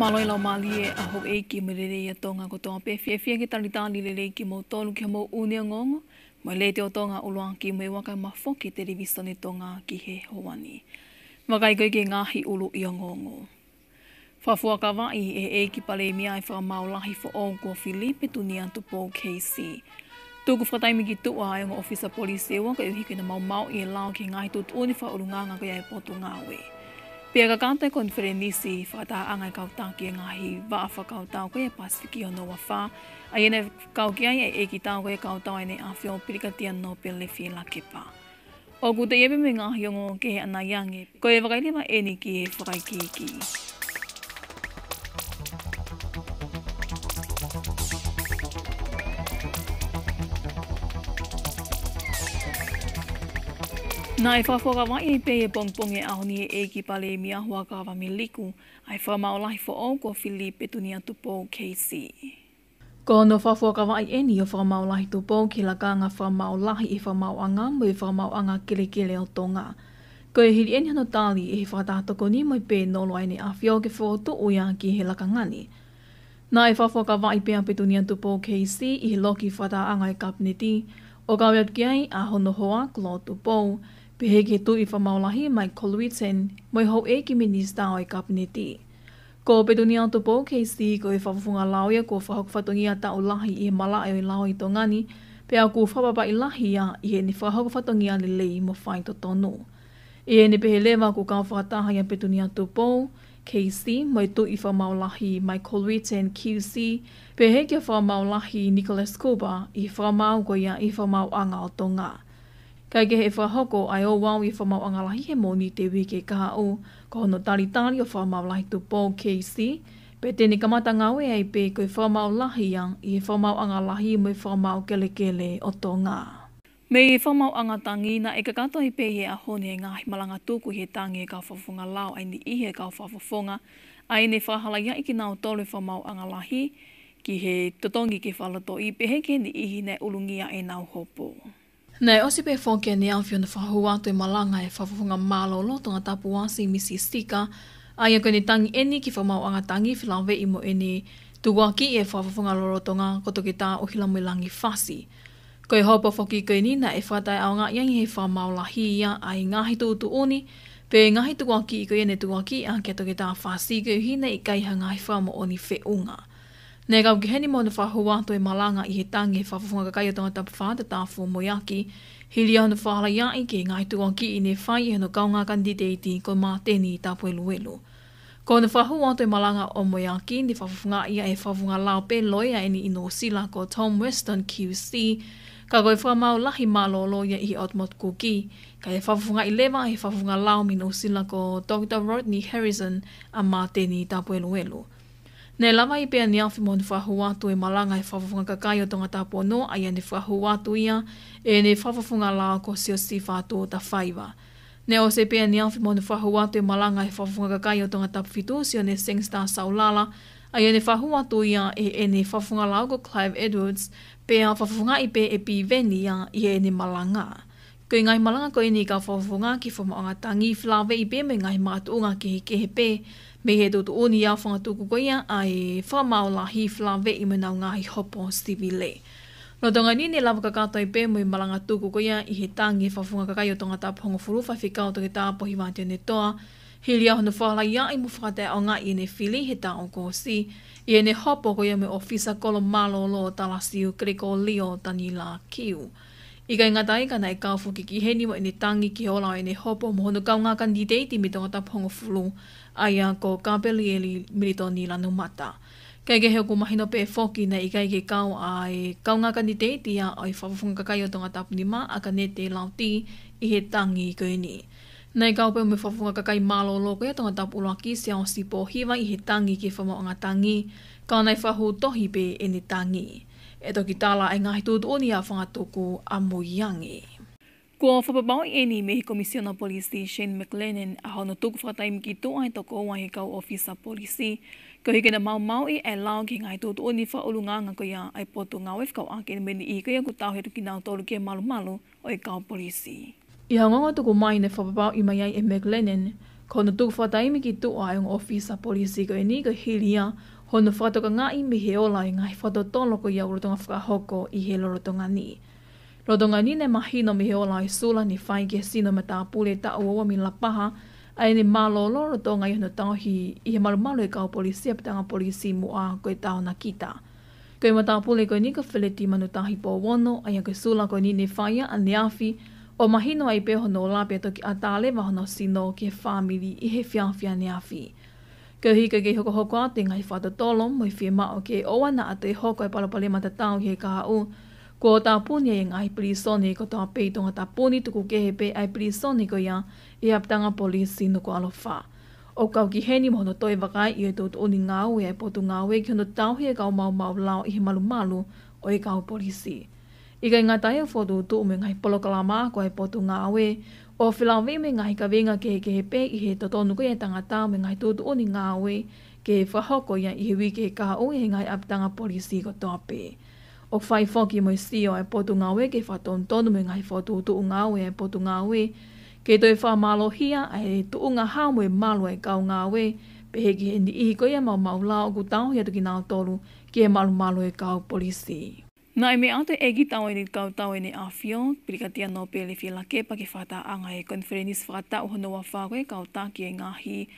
maloi lau mali e aho e ki merere ia tonga ko tonga pe fia ki talitali le ki mo tolu ki mo unia ngongo mo le te o tonga uluang ki me waka mafoki te rivista ni tonga ki he hoani. Wakai koe ke ngahi ulu ia ngongo. Whafua ka wai e ki pale mia e whamaulahi fo o ko Filipe tunia tupo KC. Tuku whataimi ki tua e ngā ofisa polisi e waka uhi kina mau i e lao ki ngahi tut uni wha urunganga ko ia e potu ngawe. Pia ka kanta konferenisi whata angai kautau ki ngahi waafa kautau ko ia Pasifiki o noa wha. A iene kau ki ai e ki tau ko ia kautau ene a whio pirikatia no pele fi la kipa. O kuta iebe me ngahi o ngō ke ana yange ko ia wakailiwa eni ki e whakaikiki. Nā e whawhora wai e pe e pongponge ahoni e ki pale mia hua kawa miliku ai whamaolahi fo o ko Filipe tunia tupo KC. Ko no whawhora wai e ni o whamaolahi tupo ki la kanga whamaolahi e whamauanga mo e whamauanga kele o tonga. Ko e hiri eni hano tali e whakatako ni mo i pe nolo ai ne a whio ke whoto uia ki he lakangani. Nā e whawhora wai pe a pe tunia tupo KC i he loki whataanga e kabineti o kawiat ki ai a hono hoa klo tupo. Pehe ke tu i whamaulahi mai Kolwiten mo i hau e ki minista o i kabineti. Ko petunia tupo KC ko i whawhunga lauia ko whahok whatongia tau lahi i he mala e o i lau i tongani pe a ku whapapa i lahi ia i he ni whahok whatongia le lei mo whai to tonu. I he ni pehe lewa ku kau whakataha ia petunia tupo KC mo i tu i whamaulahi mai Kolwiten QC pehe ke whamaulahi Nicholas Cooper i whamau ko ia i whamau anga o tonga. Kai ke he whahoko ai o wau i whamau angalahi he moni te wike kaha o ko hono talitali o whamau lahi tupo KC pe tene kamata ngawe ai pe koe whamau lahi yang i whamau angalahi mo i whamau kele o tonga. Me i whamau angatangi na e kakato i pe he a hone e ngahi malanga tuku he tangi e kau whafunga lau ai ni ihe kau whafunga ai ne whahala ia iki nao tole whamau angalahi ki he totongi ke whalato i pe he ke ni ihi ne ulungia e nau hopo. Nei osi pe whonke ni awhio na whahua atu e malanga e whawhunga malolo tonga tapuasi misi stika ai koe ni tangi eni ki whamau anga tangi whilawe i mo eni tuwaki e whawhunga loro tonga koto ki tā o hila langi whasi. Koe hopo whoki koe ni na e whatai au ngā iangi he whamau lahi ia ai ngahi tu uni pe ngahi tuwaki i koe ene tuwaki a kia toki tā whasi koe hina i kaiha ngahi whamo oni whiunga. Nei kau ki heni mo na whahua atu e malanga i he tangi e whawhunga kakai o tonga tapu whāta tāwhu moiaki, hili au na whahala iai ke ngai tuan ki i ne whai e no kaunga kandidati ko mā tēni i tāpu eluelu. Ko na whahua atu e malanga o moiaki, ni whawhunga ia e whawhunga lao pe loia e ni ino sila ko Tom Weston QC, ka koe whamau lahi malolo ia i Otmot Kuki, ka e whawhunga i lewa e whawhunga lao mino sila ko Dr. Rodney Harrison a mā tēni i tāpu eluelu. Nei lava i pēr ni awhi mo ni whahua atu e malanga e whawhunga kakai o tonga tapo no ai ni whahua atu ia e ni whawhunga lao ko sio si whātu o ta whaiwa. Nei o se pēr ni awhi mo ni whahua atu e malanga e whawhunga kakai o tonga tapo fitu sio ni Singstar Saulala ai ni whahua atu ia e ni whawhunga lao ko Clive Edwards pēr whawhunga i pē e pi veni ia i e ni malanga. Koe ngai malanga koe ni ka whawhunga ki whamaanga tangi whilawe i pē me ngai mātuunga ke he pē me he tutu uni ia whangatuku ko ia ai whamau lahi whilawe i me nau ngahi hopo Stevie Lee. No tonga nini lava kakato i pē mo i malanga tuku ko ia i he tangi whawhunga kakai o tonga taponga furuwha whikau toki tāpo hiwātia ne toa, hili au na whahala ia i mu whakatea o ngā i ne whili he tā o kōsi, i ne hopo ko ia me ofisa kolo malolo talasiu kriko lio tanila kiu. I kai ngatai kana e kaufu ki heni mo i ne tangi ki hola i ne hopo mo hono kau ngā kandidati mi tonga taponga furu, aia ko Gabrieli Militoni lanu mata. Kai ke heo ku mahino pe foki na i kai ke kau ai kau ngā kandidati a ai whawhunga kakai o tonga tapu ni ma a ka nete lauti i he tangi koe ni. Nei kau pe me whawhunga kakai malolo koe tonga tapu ulaki si au sipo hiwa i he tangi ki whamau anga tangi, ka nei whahu tohi pe e ni tangi. E toki tala e ngahi tūtu uni a whangatuku a muiangi. Kua whapapau i eni me he komisiona polisi Shane McLennan a hono tuku whakataimi ki tō ai toko o he kau ofisa polisi. Ko hike na mau i e lau ki ngai tūtu uni whaolunganga ko ia ai poto ngā wefkau ake meni i ko ia ku tau he tuki nau tolu ke malu o e kau polisi. I hangonga tuku mai ne whapapau i mai ai e McLennan, Kono tuku whataimi ki tu ai ang ofisa polisi ko ini ko hilia hono whato ka ngai mi he ola i ngai whato tolo ko ia urotonga whakahoko i he lorotonga ni. Lorotonga ni ne mahino mi he ola i sula ni whai ke sino me tā pule ta uawa mi lapaha ai ni malo lorotonga i hono tangohi i he malu e kau polisi apitanga polisi mua ko i tau na kita. Ko i mata pule ko ini ko whileti manu tahi po wono ai ko sula ko ini ni whaia a niafi o mahino ai pe hono lape toki a tālewa hono sino ke whamiri i he whiawhia niafi. Ko hika ke hoko hoko ate ngai whata tolo mo i whia mao ke oana ate hoko e palapale mata tau he kahau. Ko o tā puni e ngai pirisoni ko tā peitonga tā puni tuku ke he pe ai pirisoni ko ia i aptanga polisi no ko alofa. O kau ki heni mohono toi wakai i e tōtu uni ngāwe e potu ngāwe ki hono tau he kau mau lao i he malu o e kau polisi. I kai ngā tae whotu tu me ngai polokalama ko e potu ngāwe o whilawe me ngai ka venga ke he pe i he totonu ko e tangata me ngai tōtu uni ngāwe ke whahoko ia i he wiki e kaha ui he ngai aptanga polisi ko tōpe. O whai whoki mo i sio e potu ngāwe ke whaton tonu me ngai whotu tu ngāwe e potu ngāwe ke toi whamalo hia ai tu unga hao e malo e kau ngāwe pe heki he ni ihi ko ia mau lao ku tau hia tuki nao tolu ke malo e kau polisi. Nā e me ate egi tau e ni kau tau e ni awhio, pirikatia no pele whila kepa ke whata anga e konferenis whata uhono wa whakoe kau taki e ngahi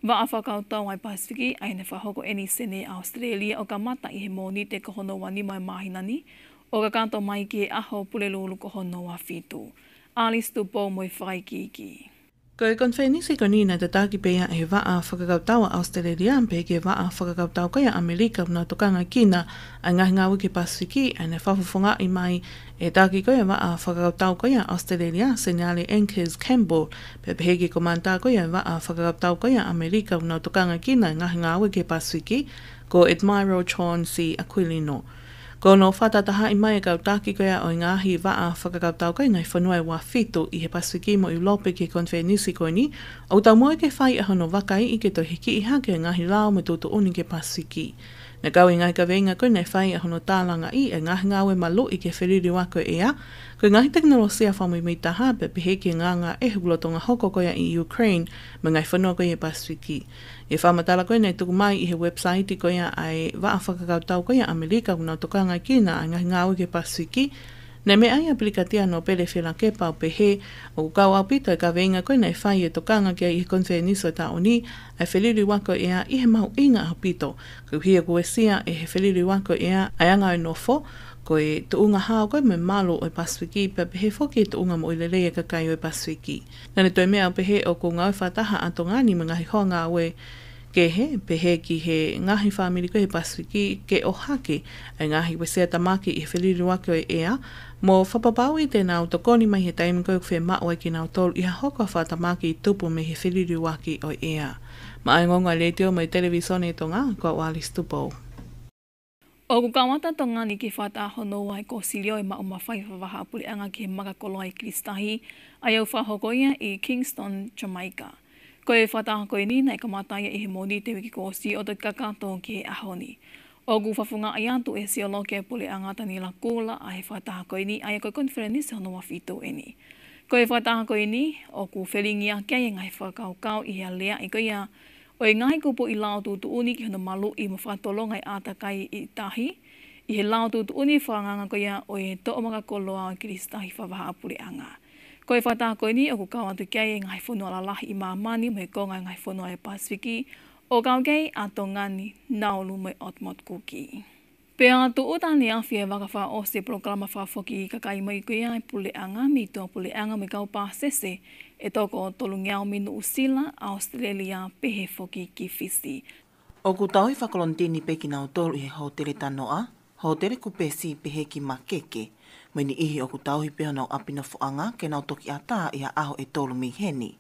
wa awha kau tau ai Pasifiki ai ne whahoko eni sene Australia o ka mata i he mōni te kohono wa ni mai mahinani o ka kanto mai ki e aho pulelulu kohono wa whitu. Alice tupo mo i whai kiki. Ko e konferenisi ko nina te taki pea e waa whakakautaua Australia pe ke waa whakakautau kaya Amerika na tokanga kina a ngahi ngā wiki Pasifiki a ne whawhawhonga i mai e taki koia waa whakakautau kaya Australia Senale Enkers Campbell pe peheke ko manta koia waa whakakautau kaya Amerika na tokanga kina ngahi ngā wiki Pasifiki ko Admiral Chauncey Aquilino. Ko no whatataha i mai e kau taki koia o ngāhi waa whakakautau kai ngai whanua e wā whitu i he Pasifiki mo i lope ke konferenisi koe ni, au tau moe ke whai a hono wakai i ke to hiki i hake ngāhi lao me tūtu uni ke Pasifiki. Na kau i ngai ka venga koe nei whai a hono tālanga i e ngahi ngāwe malu i ke whiriri wako ea, koe ngahi teknolosia whamui mei taha pe peheke ngā e hulotonga hoko koia i Ukraine me ngai whanua koe i Pasifiki. E whamatala koe nei tuku mai i he website koia ai waa whakakautau koia Amerika kuna tokanga kina a ngahi ngāwe ke Pasifiki, ne me ai apelikatia no pele whila kepa o pehe o kau au pito e ka venga koe nei whai e tokanga kia i he konfereniso ta oni ai whiriri wako ea i he mau inga au pito, kau hia kuesia e he whiriri wako ea ai anga e nofo, ko e tuunga hao koe me malo o e Pasifiki pe pehe whoki e tuunga mo i lelea kakai o e Pasifiki. Nane toi mea o pehe o ko ngau whataha ato ngani me ngahi hoa ngā we ke he pehe ki he ngahi whamiri koe he Pasifiki ke o hake e ngahi wesea tamaki i he whiriri wako e ea mo whapapau i tēnā o tokoni mai he taimi koe whē mao e ki nau tolu i ha hoko whatamaki i tupu me he whiriri waki o ea. Ma ai ngonga leitio mai televisone to ngā kua Alice tupo. O ku kawata to ngani ke whata hono wai ko silio i mao mawhai whawaha apuri anga ke makakolo ai Kristahi ai au whahokoia i Kingston, Jamaica. Ko e whata koe ni nei kamataia i he moni te wiki kosi o te kakato ki he ahoni. O ku whafunga ai atu e siolo ke pule angata ni la kula a he whata koe ni ai koe konferenisi hono wa whitu eni. Ko e whata koe ni o ku whelingia kia i ngai whakaukau i hea lea i koia o e ngai kupo i lao tūtu uni ki hono malu i mo whatolonga i atakai i tahi, i he lao tūtu uni whanganga koia o e to o makakoloa o Kristahi whawaha apure anga. Ko e whata koe ni o ku kawatu kia i ngai whunua la lahi i mamani mo e konga ngai whunua e Pasifiki, o kau kei ato ngani naulu mo e otmot kuki. Pea tu utani a whia wakawha o se programa whawhoki kakai mo i kuia e pule anga, mi tua pule anga me kau pāsese, e toko tolu ngiao minu usila, Australia, pehe whoki ki whisi. O ku tau i whakalontini peki nau tolu i he hotele tanoa, hotele ku pesi pehe ki makeke, mo ni ihi o ku tau i peha nau apina whuanga ke nau toki a tā i a aho e tolu mi heni.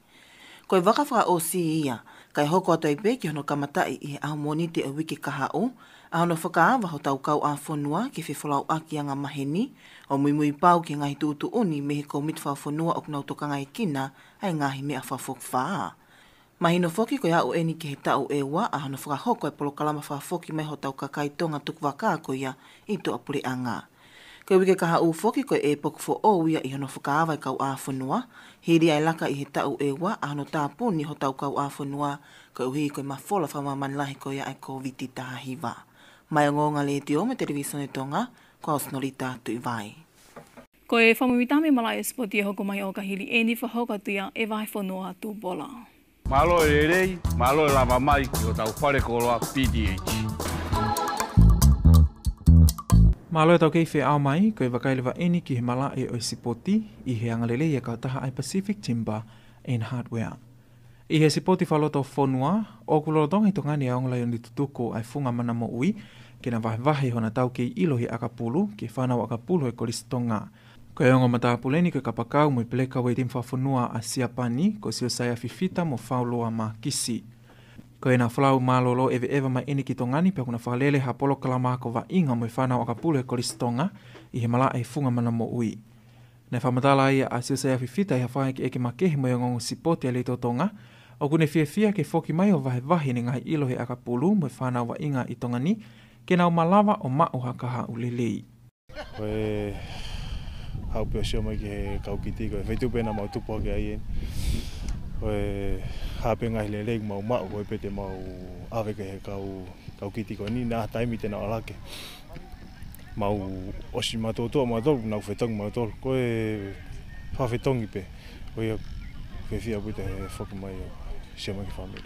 Ko e wakawha o si ia, kai hoko ato i peki hono kamatai i he aho monite o wiki kahao, a hono whakaawa ho tau kau a whonua ki whiwholau aki anga maheni, o mui pau ki ngahi tūtu uni me he komit whawhonua o knau toka ngai kina, ai ngahi mea whawhok whaa. Mahino whoki ko ia o eni ki he tau e wa, a hono whakahoko e polokalama whawhoki me ho tau kakai tonga tukwaka ko ia i to apure anga. Ko wike kaha ufoki ko e poku fo o ia I hono whakaawa I kau āwhanua. Hiri ai laka I he tau ewa a hono tāpuni ho tau kau āwhanua ko uhi ko mawhola whamamanilahi ko ia e ko viti tāhiwa. Mai o ngonga le te o me televisione tonga, ko ausnori tātu I vai. Ko e whamumitame malai e spoti e hoko mai o ka hili e ni whahoka tuia e vai whanua tu bola. Malo e rei, malo e lava mai ki o tau whare koloa PDH. Malo e tau kei whi au mai, ko e wakailewa eni ki he mala e o sipoti I he angalele e kautaha ai Pacific Timber and Hardware. I he sipoti whaloto whonua, o kulorotonga I tongani a ongalai o ni tutuko ai funga mana mo ui, ke na wahe hona tau kei ilohi akapulu, ke whanau akapulu e kolistonga. Ko e ongo matapuleni ko kapakau mo I peleka wei timwha whonua a Siapani, ko sio saya fifita mo whauloa ma kisi. Ko e na whalau malolo ewe mai eni ki tongani pe kuna whakalele ha polo kalama ko wa inga mo I whanau akapulu e kolistonga I he mala e funga mana mo ui. Na whamatala ia a sio saya fifita I hawhae ki eke makehi mo ngongo sipoti a leito tonga, o kune fia ke foki mai o wahe ni ngai ilohe akapulu mo I whanau wa inga I tongani, ke nau malawa o mao hakaha ulelei. Koe haupe o sio mai ki he kaukiti, koe whaitupena mau tupo ke aien. Koe hape ngai lelei mau mao, koe pete mau awe ke he kaukiti koe ni nā taimi tena alake. Mau osi matotoa mau tolu, nau whetongi mau tolu. Koe whawhetongi pe, koe whiwhia puta he whoki mai o sio mai ki whamiri.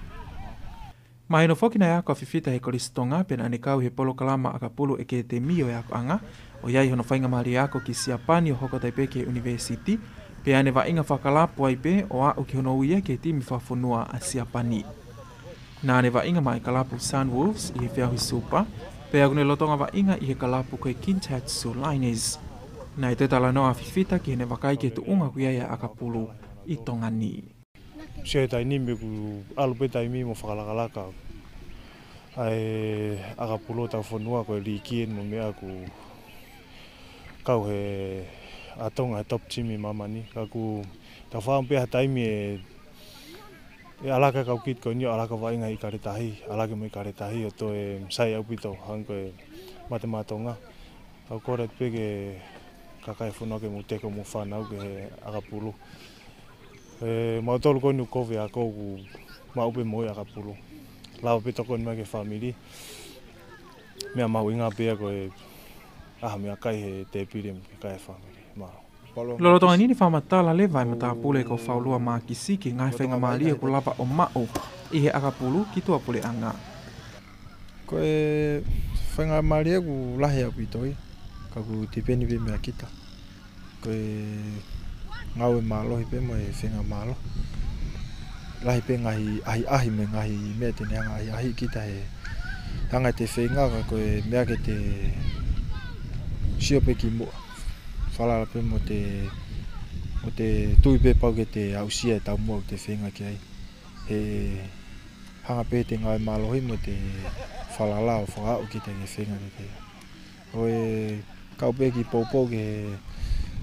Mai no foki na ako fifita he kolistonga pena ane kau he polo kalama akapulu e ke te mio e ako anga o iai hono whainga maari ako ki Siapani o hoko Taipeke University pe ane wa inga whakalapu ai pe o a uki hono uia ke timi whawhonua a Siapani. Na ane wa inga mai kalapu Sunwolves I he whiahui supa pe agune lotonga wa inga I he kalapu koe Kintatsu Liners. Na I te tala noa fifita ki hene wakai ke tu unga kuia ia akapulu I tongani. Sio tai nimi ku alupe tai mi mo whakalakalaka. Ai akapulo tau whanua ko rikien mo mea ku kau he atonga top chimi mamani. Kaku tau whaampe ha taimi e alaka kau kit ko nio alaka wainga I karetahi. Alaka mo I karetahi o to e sai au pito hanko e matematonga. Kau koret pege kakai whanua ke mo teko mo whanau ke he akapulo. Mau tolu konu kowe a kou maupe moi akapulu. Lawa pito konu mai ke family. Mea mau inga pia koe mea kai he te pirim ke kai family. Lolotonga nini whamatala le vai matapule ko whaulua mā kisiki ngai whainga maalia ko lapa o mao I he akapulu ki tua pule anga. Koe whainga maalia ku lahi au pitoi. Kaku tipeni pe mea kita. Koe ngau e mālohi pe mo e whenga mālo. Lahi pe ahi me ngahi mea tene anga ahi kita he hanga te whenga ka koe mea ke te sio pe ki mua. Whalala pe mo te tui pe pau ke te ausia e tau mua te whenga ki ai. He hanga pe te ngau e mālohi mo te whalala o whakao ki te whenga ki te. Hoi kau pe ki popo ke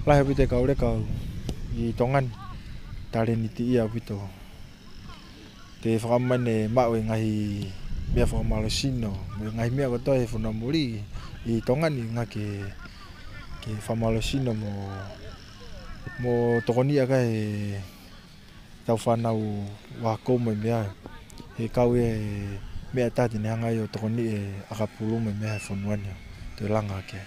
lahi pe te kaure kau I tongan tare ni ti ia pito te whakamane mau e ngahi mea whakamalo sino me ngahi mea koto e whanamuri I tongan I ngā ke whamalo sino mo tokonia ka e tau whanau wako mo mea he kau e mea tati ne hangai o tokoni e akapulu mo mea he whanuania te langa ke.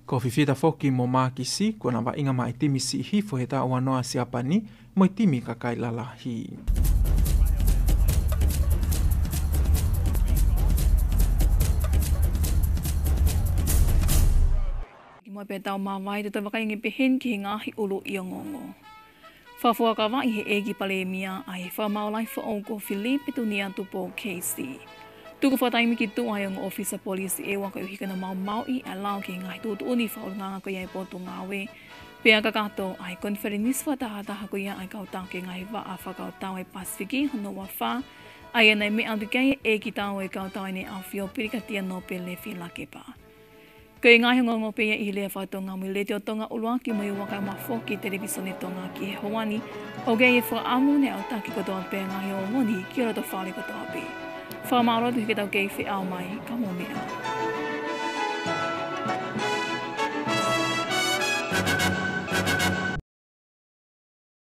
Ko fifita foki mo mākisi, ko na wa inga mai timi si hifo he tā ua noa Siapani, mo I timi kakai lalahi. Ki moi pe tau mawai te tawaka ingi pehen ki he ngahi ulu I ngongo. Whawhua ka wai he egi pale mia a he whamaolai whaong ko Filipe Tunia tupo KC. Tuku whataimi ki tu ai ang officer police e waka uhika na mau I alau ki ngai tu uni whaol nganga ko iai poto ngawe. Pea kakato ai konferenis whatahataha ko ia ai kautau ke ngai wa a whakautau e Pasifiki hono wa wha. Ai anai me antukai e ki tau e kautau e ne a whio pirikatia no pe le fi lakepa. Ko i ngai ngongo pe ia I lea whatonga mo le te o tonga ulua ki mo I waka mafo ki televisione tonga ki he hoani. O gai e wha amu ne au taki kotoa pe ngai o moni ki ora to whale kotoa pe. Whamaro tu hike tau kei whi au mai, ka mo mea.